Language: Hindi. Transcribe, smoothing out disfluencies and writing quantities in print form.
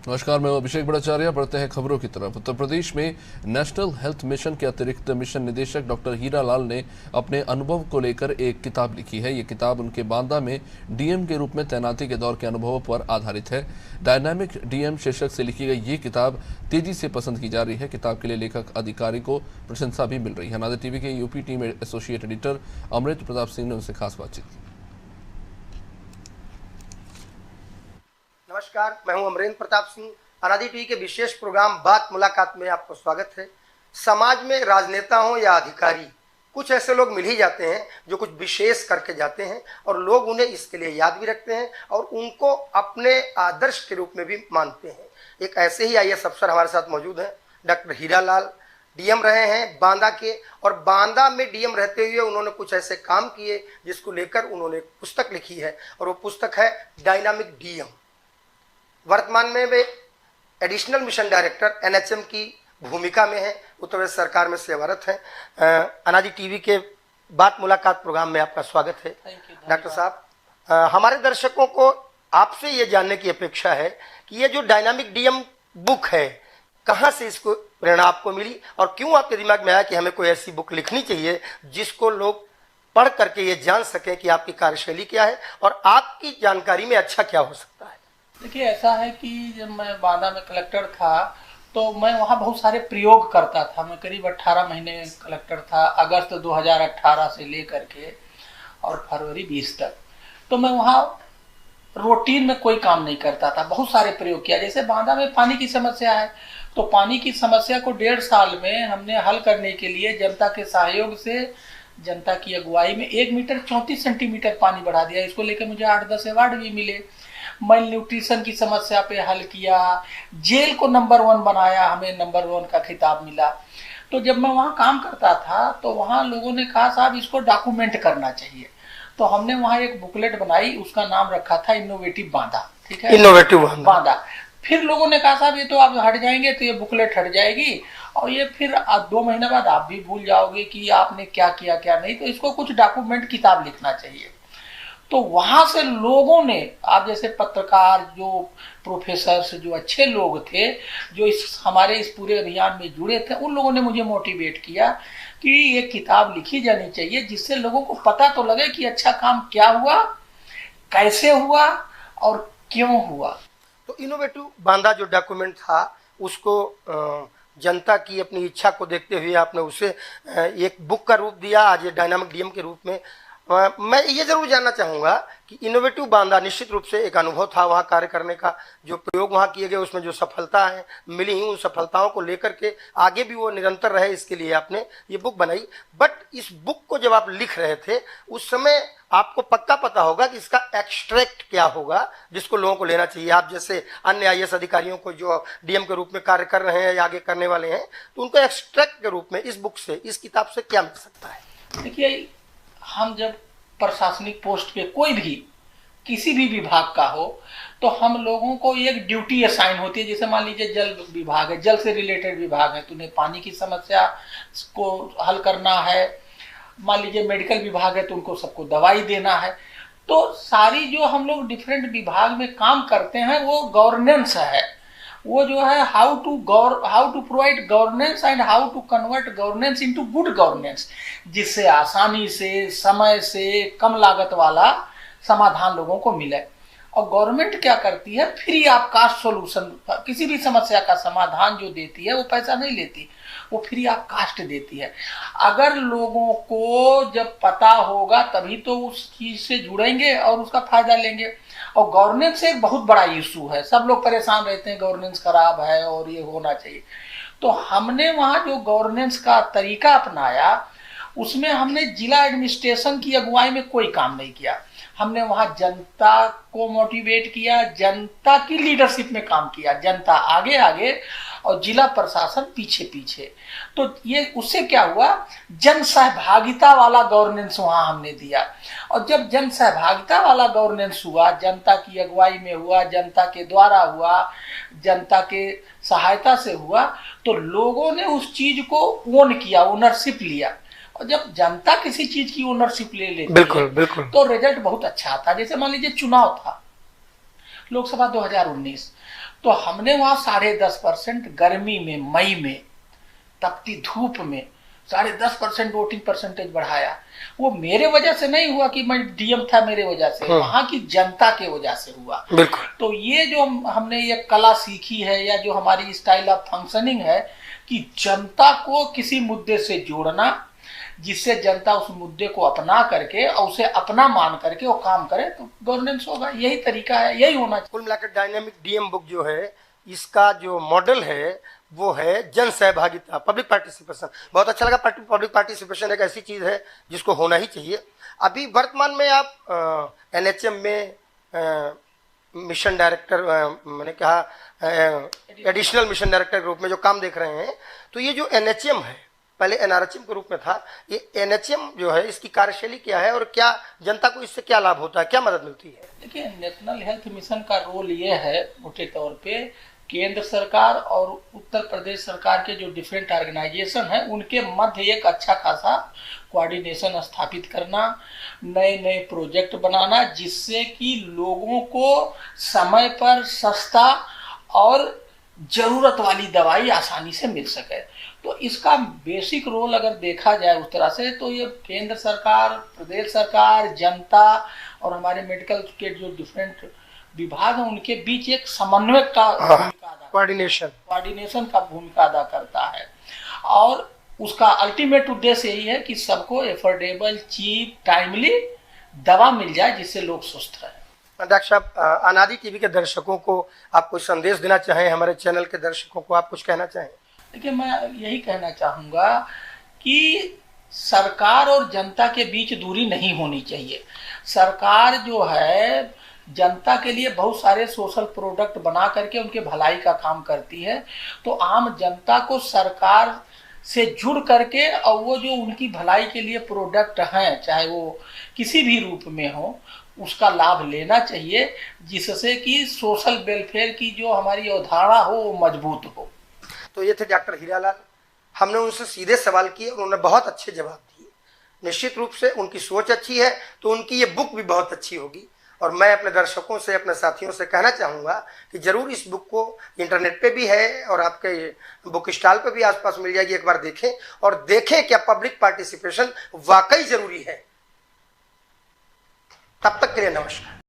नमस्कार, मैं अभिषेक भट्टाचार्य। बढ़ते हैं खबरों की तरफ। उत्तर प्रदेश में नेशनल हेल्थ मिशन के अतिरिक्त मिशन निदेशक डॉक्टर हीरा लाल ने अपने अनुभव को लेकर एक किताब लिखी है। ये किताब उनके बांदा में डीएम के रूप में तैनाती के दौर के अनुभवों पर आधारित है। डायनामिक डीएम शीर्षक से लिखी गई ये किताब तेजी से पसंद की जा रही है। किताब के लिए लेखक अधिकारी को प्रशंसा भी मिल रही है। नादिर टीवी के यूपी टीम एसोसिएट एडिटर अमृत प्रताप सिंह ने उनसे खास बातचीत की। नमस्कार, मैं हूं अमरेंद्र प्रताप सिंह। अनादि टीवी के विशेष प्रोग्राम बात मुलाकात में आपको स्वागत है। समाज में राजनेता हो या अधिकारी, कुछ ऐसे लोग मिल ही जाते हैं जो कुछ विशेष करके जाते हैं और लोग उन्हें इसके लिए याद भी रखते हैं और उनको अपने आदर्श के रूप में भी मानते हैं। एक ऐसे ही आईएएस अफसर हमारे साथ मौजूद हैं, डॉक्टर हीरा लाल। डीएम रहे हैं बांदा के, और बांदा में डीएम रहते हुए उन्होंने कुछ ऐसे काम किए जिसको लेकर उन्होंने एक पुस्तक लिखी है, और वो पुस्तक है डायनामिक डीएम। वर्तमान में वे एडिशनल मिशन डायरेक्टर एनएचएम की भूमिका में है, उत्तर प्रदेश सरकार में सेवारत हैं। अनादि टीवी के बात मुलाकात प्रोग्राम में आपका स्वागत है। डॉक्टर साहब, हमारे दर्शकों को आपसे ये जानने की अपेक्षा है कि ये जो डायनामिक डीएम बुक है, कहाँ से इसको प्रेरणा आपको मिली और क्यों आपके दिमाग में आया कि हमें कोई ऐसी बुक लिखनी चाहिए जिसको लोग पढ़ करके ये जान सकें कि आपकी कार्यशैली क्या है और आपकी जानकारी में अच्छा क्या हो सकता है। देखिए, ऐसा है कि जब मैं बांदा में कलेक्टर था तो मैं वहाँ बहुत सारे प्रयोग करता था। मैं करीब 18 महीने कलेक्टर था, अगस्त 2018 से लेकर के और फरवरी 20 तक। तो मैं वहाँ रूटीन में कोई काम नहीं करता था, बहुत सारे प्रयोग किया। जैसे बांदा में पानी की समस्या है, तो पानी की समस्या को 1.5 साल में हमने हल करने के लिए जनता के सहयोग से, जनता की अगुवाई में 1 मीटर 34 सेंटीमीटर पानी बढ़ा दिया। इसको लेकर मुझे 8-10 अवार्ड भी मिले। मेल न्यूट्रिशन की समस्या पे हल किया, जेल को नंबर 1 बनाया, हमें नंबर 1 का खिताब मिला। तो जब मैं वहाँ काम करता था तो वहाँ लोगों ने कहा साहब इसको डॉक्यूमेंट करना चाहिए। तो हमने वहाँ एक बुकलेट बनाई, उसका नाम रखा था इनोवेटिव बांदा। ठीक है, इनोवेटिव बांदा। फिर लोगों ने कहा साहब ये तो आप हट जाएंगे तो ये बुकलेट हट जाएगी और ये फिर 2 महीने बाद आप भी भूल जाओगे कि आपने क्या किया क्या नहीं, तो इसको कुछ डॉक्यूमेंट किताब लिखना चाहिए। तो वहां से लोगों ने, आप जैसे पत्रकार, जो प्रोफेसर, जो अच्छे लोग थे, जो हमारे इस पूरे अभियान में जुड़े थे, उन लोगों ने मुझे मोटिवेट किया कि ये किताब लिखी जानी चाहिए जिससे लोगों को पता तो लगे कि अच्छा काम क्या हुआ, कैसे हुआ और क्यों हुआ। तो इनोवेटिव बांदा जो डॉक्यूमेंट था उसको जनता की अपनी इच्छा को देखते हुए आपने उसे एक बुक का रूप दिया, आज ये डायनामिक डीएम के रूप में। मैं ये जरूर जानना चाहूँगा कि इनोवेटिव बांदा निश्चित रूप से एक अनुभव था वहाँ कार्य करने का, जो प्रयोग वहाँ किए गए उसमें जो सफलता है मिली, उन सफलताओं को लेकर के आगे भी वो निरंतर रहे, इसके लिए आपने ये बुक बनाई। बट इस बुक को जब आप लिख रहे थे उस समय आपको पक्का पता होगा कि इसका एक्सट्रैक्ट क्या होगा जिसको लोगों को लेना चाहिए। आप जैसे अन्य आईएएस अधिकारियों को जो डीएम के रूप में कार्य कर रहे हैं या आगे करने वाले हैं, तो उनको एक्सट्रैक्ट के रूप में इस बुक से, इस किताब से क्या मिल सकता है? देखिए, हम जब प्रशासनिक पोस्ट पे कोई भी किसी भी विभाग का हो तो हम लोगों को एक ड्यूटी असाइन होती है। जैसे मान लीजिए जल विभाग है, जल से रिलेटेड विभाग है, तो उन्हें पानी की समस्या को हल करना है। मान लीजिए मेडिकल विभाग है तो उनको सबको दवाई देना है। तो सारी जो हम लोग डिफरेंट विभाग में काम करते हैं वो गवर्नेंस है, वो जो है how to provide governance and how to convert governance into good governance, जिससे आसानी से, समय से, कम लागत वाला समाधान लोगों को मिले। और गवर्नमेंट क्या करती है, फ्री ऑफ कास्ट सॉल्यूशन, किसी भी समस्या का समाधान जो देती है वो पैसा नहीं लेती, वो फ्री ऑफ कास्ट देती है। अगर लोगों को जब पता होगा तभी तो उस चीज से जुड़ेंगे और उसका फायदा लेंगे। और गवर्नेंस एक बहुत बड़ा इशू है, सब लोग परेशान रहते हैं गवर्नेंस खराब है और ये होना चाहिए। तो हमने वहाँ जो गवर्नेंस का तरीका अपनाया उसमें हमने जिला एडमिनिस्ट्रेशन की अगुवाई में कोई काम नहीं किया। हमने वहाँ जनता को मोटिवेट किया, जनता की लीडरशिप में काम किया, जनता आगे आगे और जिला प्रशासन पीछे पीछे। तो ये उससे क्या हुआ, जन सहभागिता वाला गवर्नेंस वहाँ हमने दिया। और जब जन सहभागिता वाला गवर्नेंस हुआ, जनता की अगुवाई में हुआ, जनता के द्वारा हुआ, जनता के सहायता से हुआ, तो लोगों ने उस चीज को ओन किया, ओनरशिप लिया। और जब जनता किसी चीज की ओनरशिप ले लेती बिल्कुल। तो रिजल्ट बहुत अच्छा आता है। जैसे मान लीजिए चुनाव था लोकसभा 2019, तो हमने वहां 10.5% गर्मी में, मई में, तपती धूप में 10.5% वोटिंग परसेंटेज बढ़ाया। वो मेरे वजह से नहीं हुआ कि मैं डीएम था मेरे वजह से, वहां की जनता के वजह से हुआ। बिल्कुल। तो ये जो हमने ये कला सीखी है, या जो हमारी स्टाइल ऑफ फंक्शनिंग है कि जनता को किसी मुद्दे से जोड़ना, जिससे जनता उस मुद्दे को अपना करके और उसे अपना मान करके वो काम करे, तो गवर्नेंस होगा। यही तरीका है, यही होना चाहिए। कुल मिलाकर डायनेमिक डीएम बुक जो है, इसका जो मॉडल है वो है जन सहभागिता, पब्लिक पार्टिसिपेशन। बहुत अच्छा लगा। पब्लिक पार्टिसिपेशन एक ऐसी चीज है जिसको होना ही चाहिए। अभी वर्तमान में आप एनएचएम में मिशन डायरेक्टर, मैंने कहा एडिशनल मिशन डायरेक्टर के रूप में जो काम देख रहे हैं, तो ये जो एनएचएम है, पहले एनआरएचएम के रूप में था, ये एनएचएम जो है इसकी कार्यशैली क्या है और क्या जनता को इससे क्या लाभ होता है, क्या मदद मिलती है? देखिए, नेशनल हेल्थ मिशन का रोल ये है मोटे तौर पे, केंद्र सरकार और उत्तर प्रदेश सरकार के जो डिफरेंट ऑर्गेनाइजेशन है उनके मध्य एक अच्छा खासा कोऑर्डिनेशन स्थापित करना, नए नए प्रोजेक्ट बनाना, जिससे कि लोगों को समय पर सस्ता और जरूरत वाली दवाई आसानी से मिल सके। तो इसका बेसिक रोल अगर देखा जाए उस तरह से, तो ये केंद्र सरकार, प्रदेश सरकार, जनता और हमारे मेडिकल के जो डिफरेंट विभाग है उनके बीच एक समन्वय का भूमिका अदा, कोऑर्डिनेशन का भूमिका अदा करता है। और उसका अल्टीमेट उद्देश्य यही है कि सबको एफोर्डेबल, चीप, टाइमली दवा मिल जाए, जिससे लोग स्वस्थ रहें। डॉक्टर साहब, अनादि टीवी के दर्शकों को आप कुछ संदेश देना चाहें, हमारे चैनल के दर्शकों को आप कुछ कहना चाहें? देखिए, मैं यही कहना चाहूँगा कि सरकार और जनता के बीच दूरी नहीं होनी चाहिए। सरकार जो है जनता के लिए बहुत सारे सोशल प्रोडक्ट बना करके उनके भलाई का काम करती है, तो आम जनता को सरकार से जुड़ करके और वो जो उनकी भलाई के लिए प्रोडक्ट हैं, चाहे वो किसी भी रूप में हो, उसका लाभ लेना चाहिए, जिससे कि सोशल वेलफेयर की जो हमारी अवधारणा हो वो मजबूत हो। तो ये थे डॉक्टर हीरालाल। हमने उनसे सीधे सवाल किए, उन्होंने बहुत अच्छे जवाब दिए। निश्चित रूप से उनकी सोच अच्छी है तो उनकी ये बुक भी बहुत अच्छी होगी। और मैं अपने दर्शकों से, अपने साथियों से कहना चाहूँगा कि ज़रूर इस बुक को, इंटरनेट पे भी है और आपके बुक स्टॉल पे भी आसपास मिल जाएगी, एक बार देखें और देखें क्या पब्लिक पार्टिसिपेशन वाकई ज़रूरी है। तब तक के लिए नमस्कार।